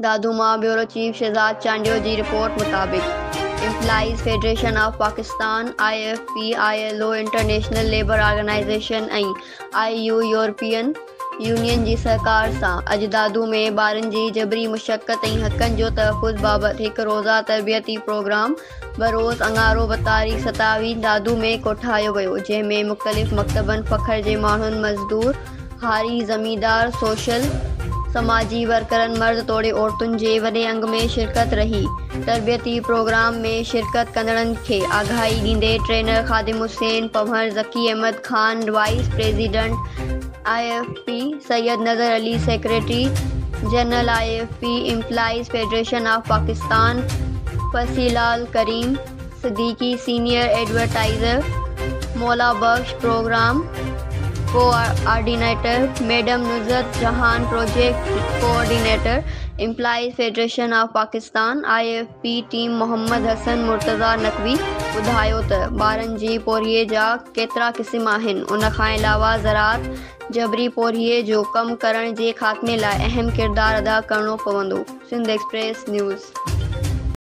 दादूमा bureau chief Shahzad Chandio जी रिपोर्ट मुताबिक़ Employees federation of Pakistan IFP ILO International Labour Organization ऐं IU यूरोपियन यूनियन जी सहकार सां अॼु दादू में ॿारनि जी जबरी मुशक़त ऐं हक़नि जो तहफ़ुज़ बाबति हिकु रोज़ा तरबियती प्रोग्राम बरोज़ अंगारो तारीख़ 27 दादू में कोठायो वियो, जंहिंमें मुख़्तलिफ़ मकतबनि फ़ख़्र जे माण्हुनि, मज़दूर, हारी, ज़मींदार, सोशल समाजी वर्करनि, मर्द तोड़े औरतुनि जे वॾे अंग में शिरकत रही। तरबियती प्रोग्राम में शिरकत कंदड़नि खे आगाही ॾींदे trainer Khadim Hussain Panwar, Zaki Ahmed Khan vice president IFP, Syed Nazar Ali secretary general IFP employees federation of Pakistan, Fasilal Karim Siddiqui senior advertiser, Maula Bakhsh programme coordinator, madam Nuzrat Jahan project coordinator, employees federation of Pakistan IFP team Mohammad Hassan Murtaza Naqvi ॿुधायो त ॿारनि जी पोरिये जा केतिरा क़िस्म आहिनि। उन खां अलावा ज़राअत जबरी पोरिये जो कमु करण जे ख़ात्मे लाइ अहम किरदारु अदा करणो पवंदो। Sindh Express news.